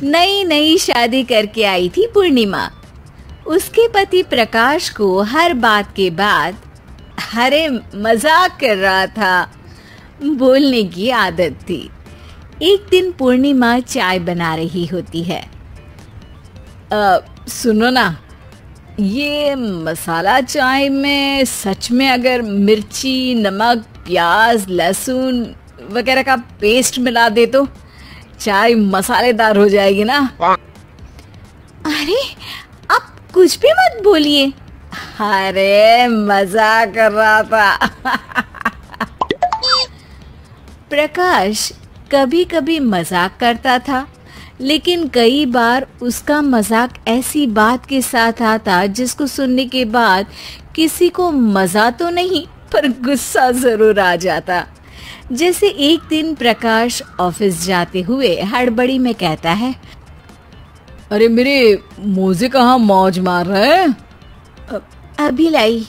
नई नई शादी करके आई थी पूर्णिमा। उसके पति प्रकाश को हर बात के बाद अरे मजाक कर रहा था बोलने की आदत थी। एक दिन पूर्णिमा चाय बना रही होती है। सुनो ना, ये मसाला चाय में सच में अगर मिर्ची, नमक, प्याज, लहसुन वगैरह का पेस्ट मिला दे तो चाय मसालेदार हो जाएगी ना। अरे आप कुछ भी मत बोलिए। अरे मजाक कर रहा था। प्रकाश कभी कभी मजाक करता था, लेकिन कई बार उसका मजाक ऐसी बात के साथ आता जिसको सुनने के बाद किसी को मजा तो नहीं पर गुस्सा जरूर आ जाता। जैसे एक दिन प्रकाश ऑफिस जाते हुए हड़बड़ी में कहता है, अरे मेरे मोजे कहाँ मौज मार रहे हैं? अभी लाई।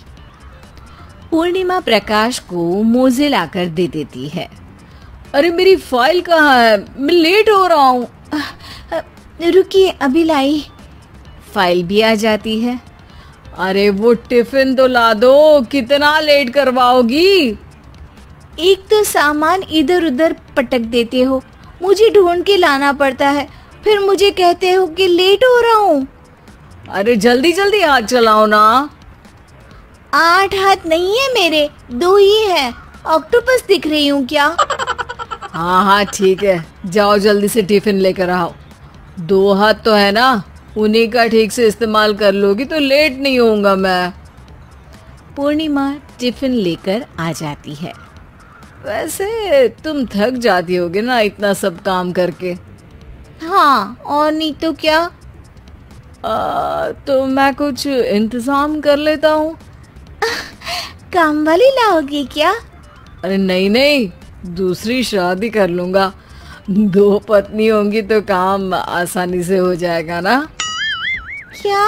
पूर्णिमा प्रकाश को मोजे लाकर दे देती है। अरे मेरी फाइल कहाँ है? मैं लेट हो रहा हूँ। रुकिए अभी लाई। फाइल भी आ जाती है। अरे वो टिफिन तो ला दो, कितना लेट करवाओगी? एक तो सामान इधर उधर पटक देते हो, मुझे ढूंढ के लाना पड़ता है, फिर मुझे कहते हो कि लेट हो रहा हूँ। अरे जल्दी जल्दी हाथ चलाओ ना। 8 हाथ नहीं है मेरे, 2 ही है। ऑक्टोपस दिख रही हूँ क्या? हाँ हाँ ठीक है, जाओ जल्दी से टिफिन लेकर आओ। 2 हाथ तो है ना, उन्हीं का ठीक से इस्तेमाल कर लोगी तो लेट नहीं होऊंगा मैं। पूर्णिमा टिफिन लेकर आ जाती है। वैसे तुम थक जाती होगी ना इतना सब काम करके। हाँ और नहीं तो क्या। तो मैं कुछ इंतजाम कर लेता हूँ। काम वाली लाओगे क्या? अरे नहीं नहीं, दूसरी शादी कर लूंगा। 2 पत्नी होंगी तो काम आसानी से हो जाएगा ना। क्या?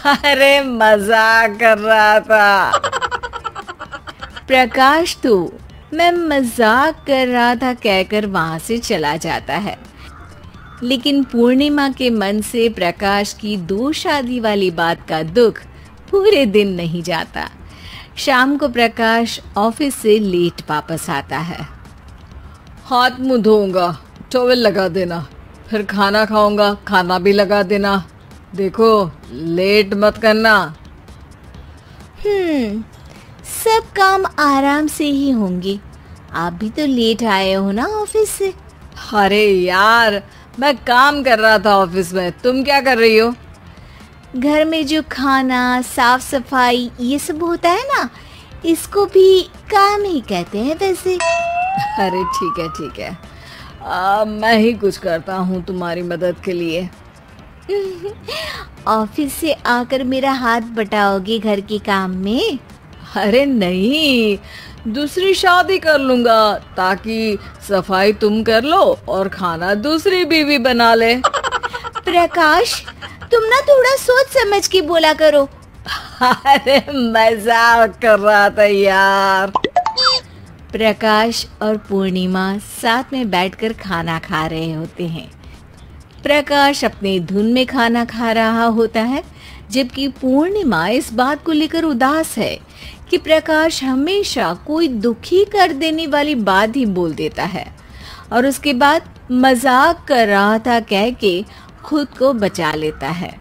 अरे मजाक कर रहा था। प्रकाश तो मैं मजाक कर रहा था कहकर वहां से चला जाता है। लेकिन पूर्णिमा के मन से प्रकाश की 2 शादी वाली बात का दुख पूरे दिन नहीं जाता। शाम को प्रकाश ऑफिस से लेट वापस आता है। हाथ मुंह धोऊंगा, टॉवेल लगा देना, फिर खाना खाऊंगा, खाना भी लगा देना। देखो लेट मत करना। सब काम आराम से ही होंगे। आप भी तो लेट आए हो ना ऑफिस से। अरे यार मैं काम कर रहा था ऑफिस में, तुम क्या कर रही हो? घर में जो खाना, साफ सफाई ये सब होता है ना, इसको भी काम ही कहते हैं वैसे। अरे ठीक है ठीक है, मैं ही कुछ करता हूँ तुम्हारी मदद के लिए। ऑफिस से आकर मेरा हाथ बटाओगे घर के काम में? अरे नहीं, दूसरी शादी कर लूंगा ताकि सफाई तुम कर लो और खाना दूसरी बीवी बना ले। प्रकाश तुम ना थोड़ा सोच समझ के बोला करो। अरे मजाक कर रहा था यार। प्रकाश और पूर्णिमा साथ में बैठकर खाना खा रहे होते हैं। प्रकाश अपने धुन में खाना खा रहा होता है, जबकि पूर्णिमा इस बात को लेकर उदास है कि प्रकाश हमेशा कोई दुखी कर देने वाली बात ही बोल देता है और उसके बाद मजाक कर रहा था कह के खुद को बचा लेता है।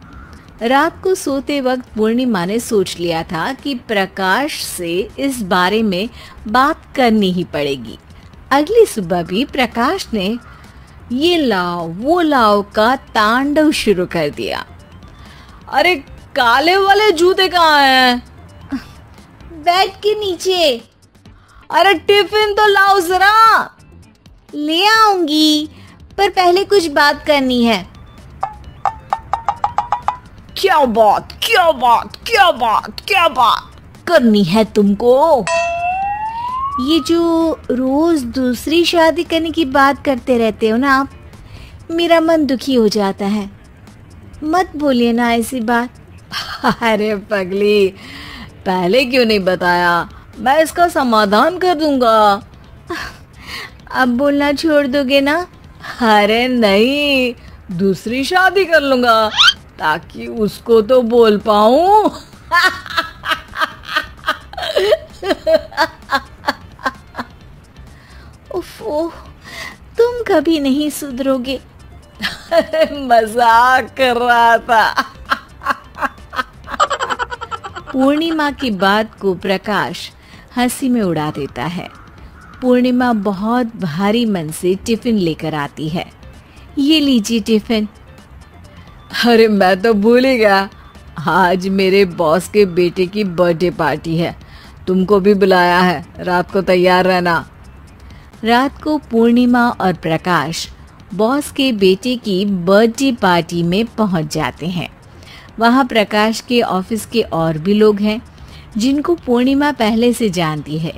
रात को सोते वक्त पूर्णिमा ने सोच लिया था कि प्रकाश से इस बारे में बात करनी ही पड़ेगी। अगली सुबह भी प्रकाश ने ये लाओ वो लाओ का तांडव शुरू कर दिया। अरे काले वाले जूते कहाँ हैं? बेड के नीचे। अरे टिफिन तो लाओ जरा। ले आऊंगी, पर पहले कुछ बात करनी है। क्या बात क्या बात क्या बात क्या बात करनी है तुमको? ये जो रोज दूसरी शादी करने की बात करते रहते हो ना आप, मेरा मन दुखी हो जाता है। मत बोलिए ना ऐसी बात। अरे पगली, पहले क्यों नहीं बताया? मैं इसका समाधान कर दूंगा। अब बोलना छोड़ दोगे ना? अरे नहीं, दूसरी शादी कर लूंगा ताकि उसको तो बोल पाऊं। ओफो, तुम कभी नहीं सुधरोगे। मजाक कर रहा था। पूर्णिमा की बात को प्रकाश हंसी में उड़ा देता है। पूर्णिमा बहुत भारी मन से टिफिन लेकर आती है। ये लीजिए टिफिन। अरे मैं तो भूल ही गया, आज मेरे बॉस के बेटे की बर्थडे पार्टी है, तुमको भी बुलाया है, रात को तैयार रहना। रात को पूर्णिमा और प्रकाश बॉस के बेटे की बर्थडे पार्टी में पहुंच जाते हैं। वहां प्रकाश के ऑफिस के और भी लोग हैं जिनको पूर्णिमा पहले से जानती है।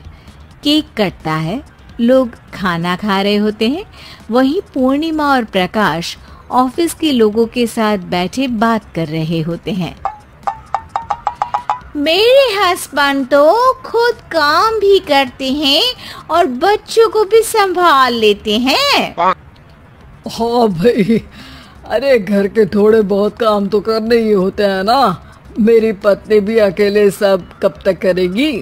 केक कटता है, लोग खाना खा रहे होते हैं। वहीं पूर्णिमा और प्रकाश ऑफिस के लोगों के साथ बैठे बात कर रहे होते हैं। मेरे हस्बैंड तो खुद काम भी करते हैं और बच्चों को भी संभाल लेते हैं। हाँ भाई, अरे घर के थोड़े बहुत काम तो करने ही होते हैं ना। मेरी पत्नी भी अकेले सब कब तक करेगी।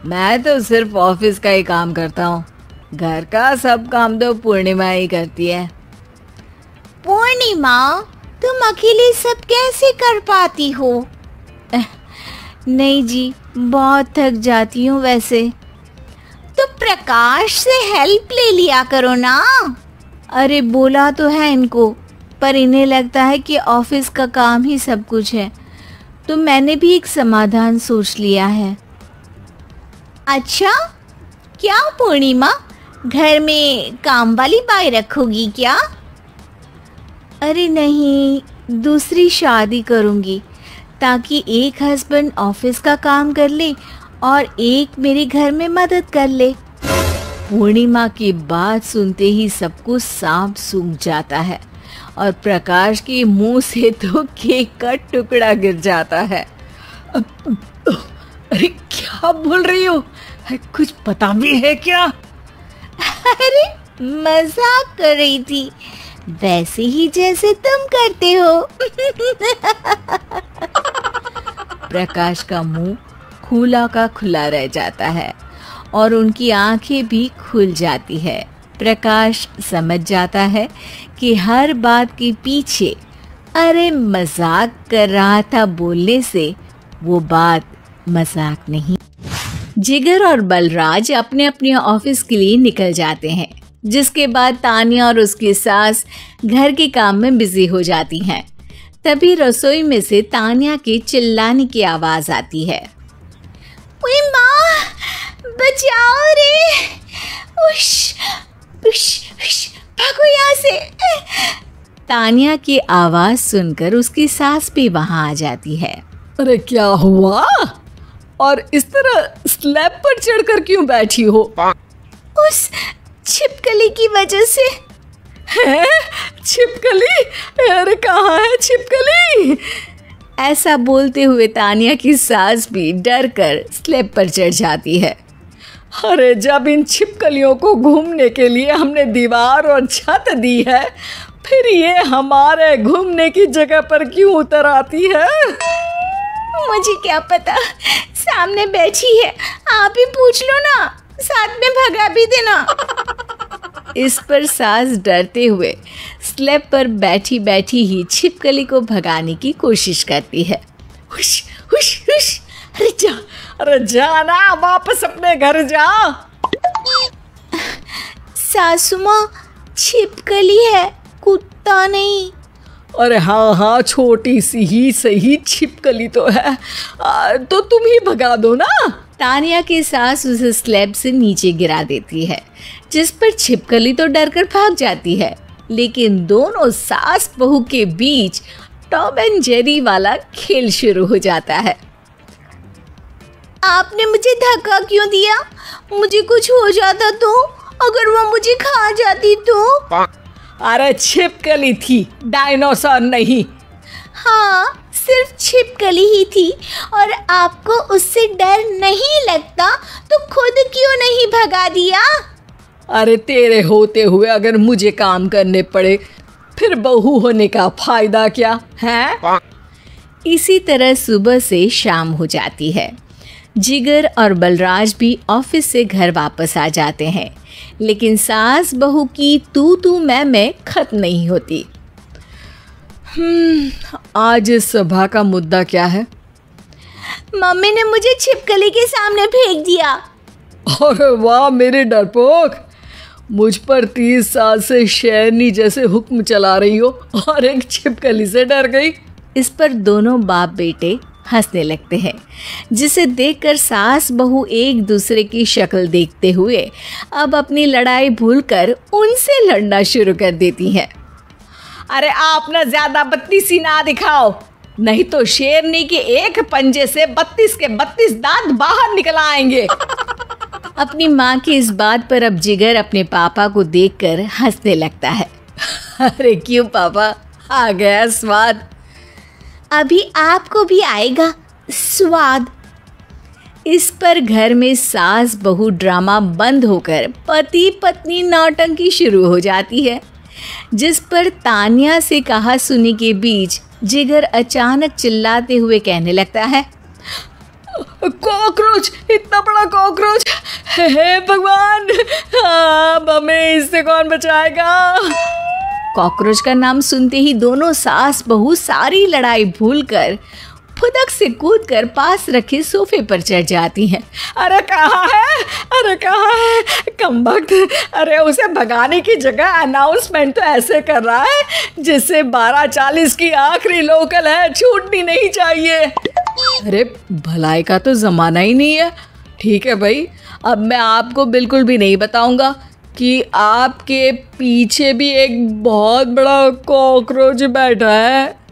मैं तो सिर्फ ऑफिस का ही काम करता हूँ, घर का सब काम तो पूर्णिमा ही करती है। पूर्णिमा, तुम अकेले सब कैसे कर पाती हो? नहीं जी, बहुत थक जाती हूँ वैसे। तो प्रकाश से हेल्प ले लिया करो ना। अरे बोला तो है इनको, पर इन्हें लगता है कि ऑफिस का काम ही सब कुछ है, तो मैंने भी एक समाधान सोच लिया है। अच्छा, क्या पूर्णिमा, घर में काम वाली बाई रखोगी क्या? अरे नहीं, दूसरी शादी करूँगी ताकि एक हस्बैंड ऑफिस का काम कर ले और एक मेरे घर में मदद कर ले। पूर्णिमा की बात सुनते ही सब कुछ सांप सूंघ जाता है और प्रकाश के मुंह से तो केक का टुकड़ा गिर जाता है। अरे क्या बोल रही हो? कुछ पता भी है क्या? अरे मजाक कर रही थी, वैसे ही जैसे तुम करते हो। प्रकाश का मुंह खुला का खुला रह जाता है और उनकी आंखें भी खुल जाती है। प्रकाश समझ जाता है कि हर बात के पीछे अरे मजाक कर रहा था बोलने से वो बात मजाक नहीं। जिगर और बलराज अपने अपने ऑफिस के लिए निकल जाते हैं, जिसके बाद तानिया और उसकी सास घर के काम में बिजी हो जाती हैं। तभी रसोई में से तानिया के चिल्लाने की आवाज आती है। ओए माँ, बचाओ रे! उश, उश, उश, भागो यहाँ से! तानिया की आवाज सुनकर उसकी सास भी वहां आ जाती है। अरे क्या हुआ? और इस तरह स्लैब पर चढ़कर क्यों बैठी हो? उस छिपकली की वजह से। है? छिपकली? अरे कहाँ है छिपकली? ऐसा बोलते हुए तानिया की सास भी डर कर स्लैब पर चढ़ जाती है। अरे जब इन छिपकलियों को घूमने के लिए हमने दीवार और छत दी है, फिर ये हमारे घूमने की जगह पर क्यों उतर आती है? मुझे क्या पता, सामने बैठी है, आप ही पूछ लो ना, साथ में भगा भी देना। इस पर सास डरते हुए स्लैब पर बैठी बैठी ही छिपकली को भगाने की कोशिश करती है। हुश, हुश, हुश, अरे जा ना, वापस अपने घर जा। सासू माँ, छिपकली है, कुत्ता नहीं। अरे हाँ हाँ, छोटी सी ही सही छिपकली तो है, तो तुम ही भगा दो ना। तानिया की सास उसे स्लैब से नीचे गिरा देती है, जिस पर छिपकली तो डरकर भाग जाती है। लेकिन दोनों सास बहू के बीच टॉम एंड जेरी वाला खेल शुरू हो जाता है। आपने मुझे धक्का क्यों दिया? मुझे कुछ हो जाता तो? अगर वो मुझे खा जाती तो? अरे छिपकली थी, डायनासोर नहीं। हाँ, सिर्फ छिपकली ही थी और आपको उससे डर नहीं लगता तो खुद क्यों नहीं भगा दिया? अरे तेरे होते हुए अगर मुझे काम करने पड़े फिर बहू होने का फायदा क्या है? इसी तरह सुबह से शाम हो जाती है। जिगर और बलराज भी ऑफिस से घर वापस आ जाते हैं, लेकिन सास बहू की तू मैं खत्म नहीं होती। आज इस सभा का मुद्दा क्या है? मम्मी ने मुझे छिपकली के सामने फेंक दिया। अरे वाह मेरे डरपोक, मुझ पर 30 साल से शेरनी जैसे हुक्म चला रही हो और एक छिपकली से डर गई। इस पर दोनों बाप बेटे हंसने लगते हैं, जिसे देखकर सास बहू एक दूसरे की शक्ल देखते हुए अब अपनी लड़ाई भूलकर उनसे लड़ना शुरू कर देती हैं। अरे आप ना ज्यादा बत्तीसी ना दिखाओ, नहीं तो शेरनी के एक पंजे से 32 के 32 दांत बाहर निकल आएंगे। अपनी माँ की इस बात पर अब जिगर अपने पापा को देखकर हंसने लगता है। अरे क्यों पापा, आ गया स्वाद। अभी आपको भी आएगा स्वाद। इस पर घर में सास बहू ड्रामा बंद होकर पति पत्नी नौटंकी शुरू हो जाती है, जिस पर तानिया से कहा सुनी के बीच जिगर अचानक चिल्लाते हुए कहने लगता है, कॉकरोच, इतना बड़ा कॉकरोच, हे भगवान, अब हमें इससे कौन बचाएगा? कॉकरोच का नाम सुनते ही दोनों सास बहू सारी लड़ाई भूलकर फुदक से कूदकर पास रखे सोफे पर चढ़ जाती हैं। अरे कहाँ है, अरे कहाँ है कमबख्त? अरे उसे भगाने की जगह अनाउंसमेंट तो ऐसे कर रहा है जिससे 12:40 की आखिरी लोकल है, छूटनी नहीं चाहिए। अरे भलाई का तो ज़माना ही नहीं है। ठीक है भाई, अब मैं आपको बिल्कुल भी नहीं बताऊंगा कि आपके पीछे भी एक बहुत बड़ा कॉकरोच बैठा है।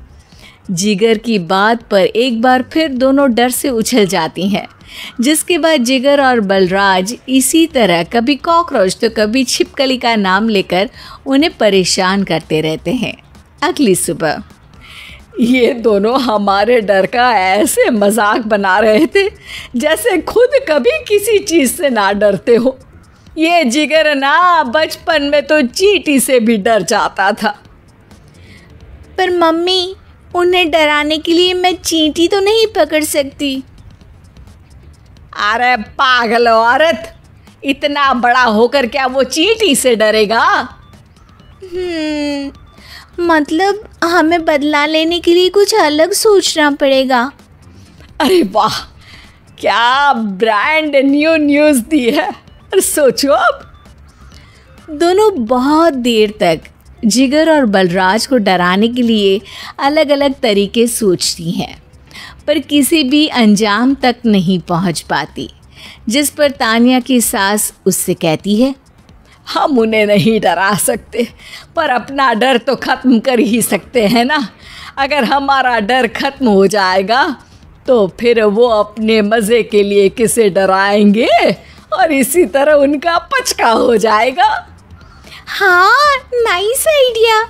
जिगर की बात पर एक बार फिर दोनों डर से उछल जाती हैं, जिसके बाद जिगर और बलराज इसी तरह कभी कॉकरोच तो कभी छिपकली का नाम लेकर उन्हें परेशान करते रहते हैं। अगली सुबह ये दोनों हमारे डर का ऐसे मजाक बना रहे थे जैसे खुद कभी किसी चीज़ से ना डरते हो। ये जिगर ना बचपन में तो चींटी से भी डर जाता था। पर मम्मी, उन्हें डराने के लिए मैं चींटी तो नहीं पकड़ सकती। अरे पागल औरत, इतना बड़ा होकर क्या वो चींटी से डरेगा? मतलब हमें बदला लेने के लिए कुछ अलग सोचना पड़ेगा। अरे वाह, क्या ब्रांड न्यू न्यूज़ दी है। सोचो अब। दोनों बहुत देर तक जिगर और बलराज को डराने के लिए अलग अलग तरीके सोचती हैं, पर किसी भी अंजाम तक नहीं पहुंच पाती, जिस पर तानिया की सास उससे कहती है, हम उन्हें नहीं डरा सकते, पर अपना डर तो ख़त्म कर ही सकते हैं ना। अगर हमारा डर ख़त्म हो जाएगा तो फिर वो अपने मज़े के लिए किसे डराएंगे और इसी तरह उनका पचका हो जाएगा। हाँ, नाइस आइडिया,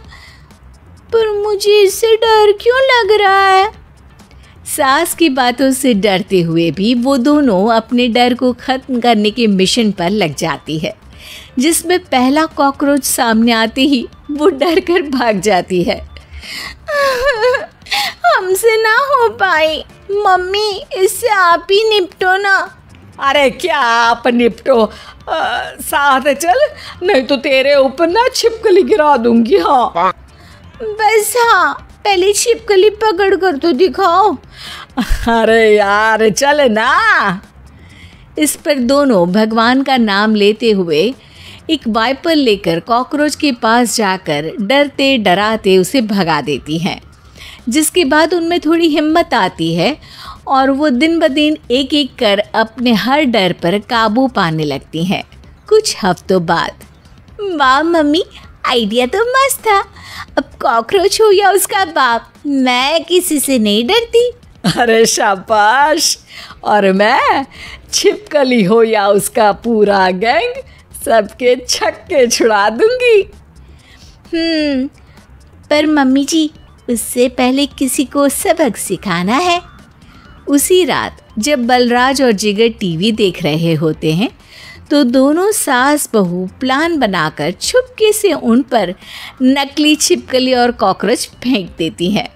पर मुझे इससे डर क्यों लग रहा है? सास की बातों से डरते हुए भी वो दोनों अपने डर को ख़त्म करने के मिशन पर लग जाती है, जिसमें पहला कॉकरोच सामने आते ही वो डर कर भाग जाती है। हमसे ना हो पाई मम्मी, इससे आप ही निपटो ना। अरे क्या आप निपटो, साथ चल, नहीं तो तेरे ऊपर ना छिपकली गिरा दूंगी। हाँ बस, हाँ पहले छिपकली पकड़ कर तो दिखाओ। अरे यार चल ना। इस पर दोनों भगवान का नाम लेते हुए एक वाइपर लेकर कॉकरोच के पास जाकर डरते डराते उसे भगा देती हैं, जिसके बाद उनमें थोड़ी हिम्मत आती है और वो दिन ब दिन एक एक कर अपने हर डर पर काबू पाने लगती हैं। कुछ हफ्तों बाद, वाह मम्मी, आइडिया तो मस्त था। अब कॉकरोच हो या उसका बाप, मैं किसी से नहीं डरती। अरे शाबाश। और मैं छिपकली हो या उसका पूरा गैंग, सबके छक्के छुड़ा दूंगी। पर मम्मी जी, उससे पहले किसी को सबक सिखाना है। उसी रात जब बलराज और जिगर टीवी देख रहे होते हैं तो दोनों सास बहू प्लान बनाकर चुपके से उन पर नकली छिपकली और कॉकरोच फेंक देती हैं,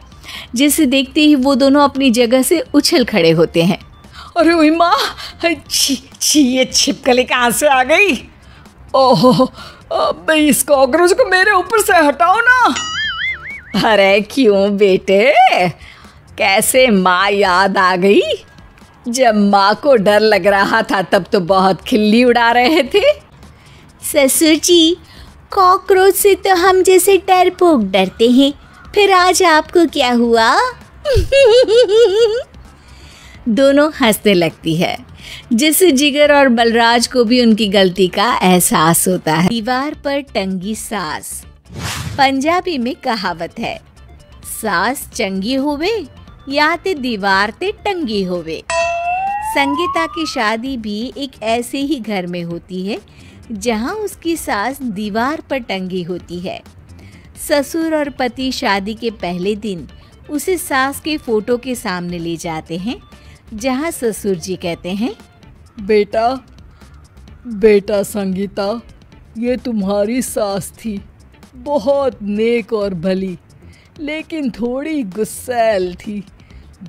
जिसे देखते ही वो दोनों अपनी जगह से उछल खड़े होते हैं। अरे ओई माँ, छी छी, ये छिपकली कहाँ से आ गई? ओहो, अब इस कॉकरोच को मेरे ऊपर से हटाओ ना। अरे क्यों बेटे, कैसे माँ याद आ गई? जब माँ को डर लग रहा था तब तो बहुत खिल्ली उड़ा रहे थे। ससुर जी, कॉकरोच से तो हम जैसे डरपोक डरते हैं, फिर आज आपको क्या हुआ? दोनों हंसने लगती है, जिससे जिगर और बलराज को भी उनकी गलती का एहसास होता है। दीवार पर टंगी सास। पंजाबी में कहावत है, सास चंगी होवे या ते दीवार ते टंगी होवे। संगीता की शादी भी एक ऐसे ही घर में होती है जहां उसकी सास दीवार पर टंगी होती है। ससुर और पति शादी के पहले दिन उसे सास के फोटो के सामने ले जाते हैं, जहां ससुर जी कहते हैं, बेटा संगीता, ये तुम्हारी सास थी, बहुत नेक और भली, लेकिन थोड़ी गुस्सैल थी।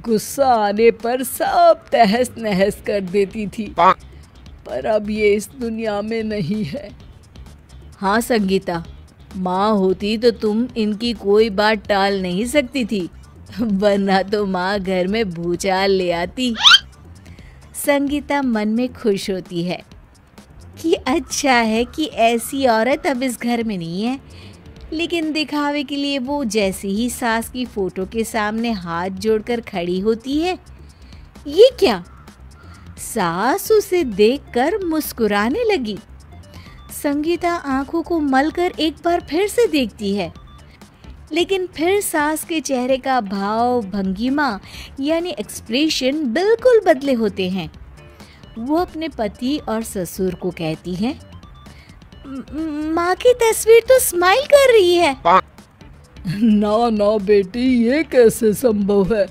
गुस्सा आने पर सब तहस नहस कर देती थी, पर अब ये इस दुनिया में नहीं है। हाँ संगीता, माँ होती तो तुम इनकी कोई बात टाल नहीं सकती थी, वरना तो माँ घर में भूचाल ले आती। संगीता मन में खुश होती है कि अच्छा है कि ऐसी औरत अब इस घर में नहीं है, लेकिन दिखावे के लिए वो जैसे ही सास की फोटो के सामने हाथ जोड़कर खड़ी होती है, ये क्या? सास उसे देखकर मुस्कुराने लगी। संगीता आंखों को मलकर एक बार फिर से देखती है, लेकिन फिर सास के चेहरे का भाव, भंगिमा यानी एक्सप्रेशन बिल्कुल बदले होते हैं। वो अपने पति और ससुर को कहती है, माँ की तस्वीर तो स्माइल कर रही है। ना बेटी, ये कैसे संभव है?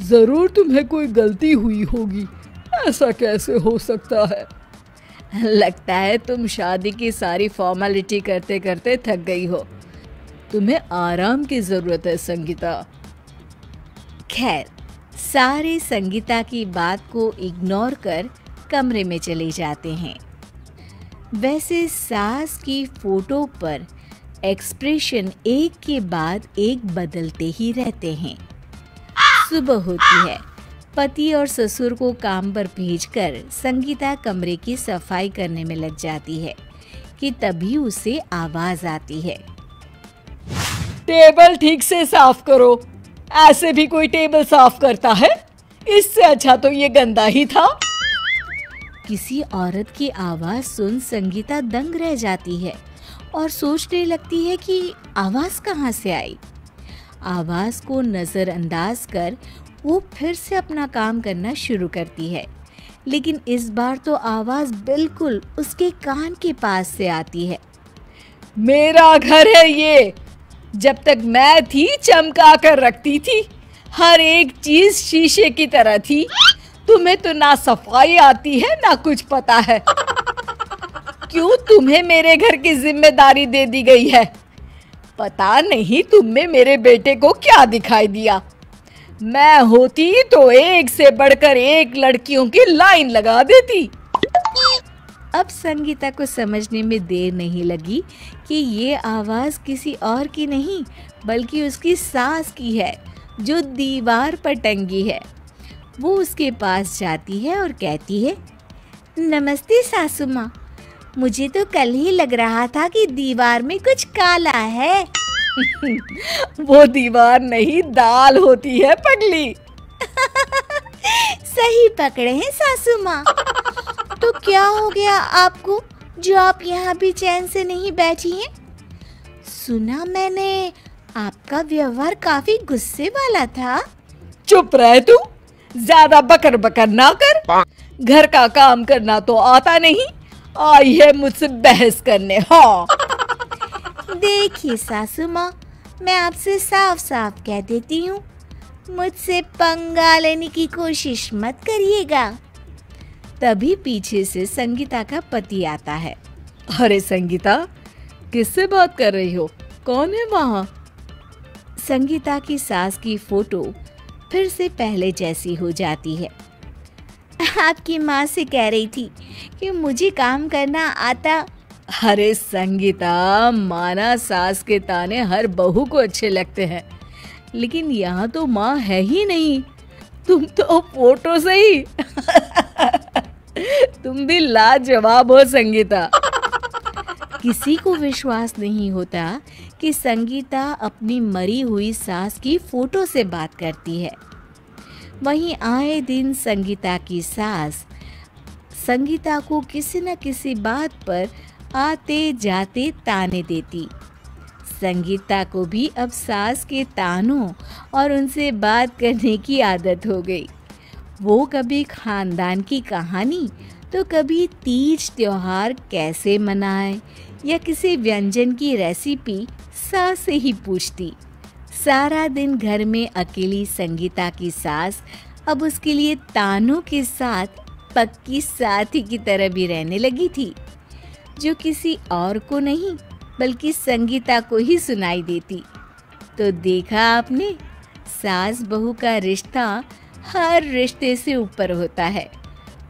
जरूर तुम्हें कोई गलती हुई होगी, ऐसा कैसे हो सकता है? लगता है तुम शादी की सारी फॉर्मेलिटी करते करते थक गई हो, तुम्हें आराम की जरूरत है संगीता। खैर, सारे संगीता की बात को इग्नोर कर कमरे में चले जाते हैं। वैसे सास की फोटो पर एक्सप्रेशन एक के बाद एक बदलते ही रहते हैं। सुबह होती है, पति और ससुर को काम पर भेजकर संगीता कमरे की सफाई करने में लग जाती है कि तभी उसे आवाज आती है, टेबल ठीक से साफ करो। ऐसे भी कोई टेबल साफ करता है? इससे अच्छा तो ये गंदा ही था। किसी औरत की आवाज सुन संगीता दंग रह जाती है और सोचने लगती है कि आवाज कहाँ से आई। आवाज को नजरअंदाज कर वो फिर से अपना काम करना शुरू करती है, लेकिन इस बार तो आवाज बिल्कुल उसके कान के पास से आती है। मेरा घर है ये, जब तक मैं थी चमका कर रखती थी, हर एक चीज शीशे की तरह थी। तुम्हें तो ना सफाई आती है ना कुछ पता है। क्यों तुम्हें मेरे घर की जिम्मेदारी दे दी गई है? पता नहीं तुम में मेरे बेटे को क्या दिखाई दिया। मैं होती तो एक से बढ़कर एक लड़कियों की लाइन लगा देती। अब संगीता को समझने में देर नहीं लगी कि ये आवाज किसी और की नहीं बल्कि उसकी सास की है, जो दीवार पर टंगी है। वो उसके पास जाती है और कहती है, नमस्ते सासू माँ, मुझे तो कल ही लग रहा था कि दीवार में कुछ काला है। वो दीवार नहीं, दाल होती है पगली। सही पकड़े हैं सासू माँ। तो क्या हो गया आपको जो आप यहाँ भी चैन से नहीं बैठी हैं? सुना मैंने आपका व्यवहार काफी गुस्से वाला था। चुप रह तू, ज्यादा बकर बकर ना कर। घर का काम करना तो आता नहीं, आई है मुझसे बहस करने। हाँ देखिए सासू माँ, मैं आपसे साफ साफ कह देती हूँ, मुझसे पंगा लेने की कोशिश मत करिएगा। तभी पीछे से संगीता का पति आता है। अरे संगीता, किससे बात कर रही हो? कौन है वहाँ? संगीता की सास की फोटो फिर से पहले जैसी हो जाती है। आपकी माँ से कह रही थी कि मुझे काम करना आता। अरे संगीता, माना सास के ताने हर बहू को अच्छे लगते हैं, लेकिन यहाँ तो माँ है ही नहीं, तुम तो फोटो से ही तुम भी लाजवाब हो संगीता। किसी को विश्वास नहीं होता कि संगीता अपनी मरी हुई सास की फोटो से बात करती है। वहीं आए दिन संगीता की सास संगीता को किसी न किसी बात पर आते जाते ताने देती। संगीता को भी अब सास के तानों और उनसे बात करने की आदत हो गई। वो कभी खानदान की कहानी तो कभी तीज त्योहार कैसे मनाए या किसी व्यंजन की रेसिपी सास से ही पूछती। सारा दिन घर में अकेली संगीता की सास अब उसके लिए तानों के साथ पक्की साथी की तरह भी रहने लगी थी, जो किसी और को नहीं बल्कि संगीता को ही सुनाई देती। तो देखा आपने, सास बहू का रिश्ता हर रिश्ते से ऊपर होता है,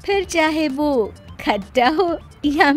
फिर चाहे वो खट्टा हो या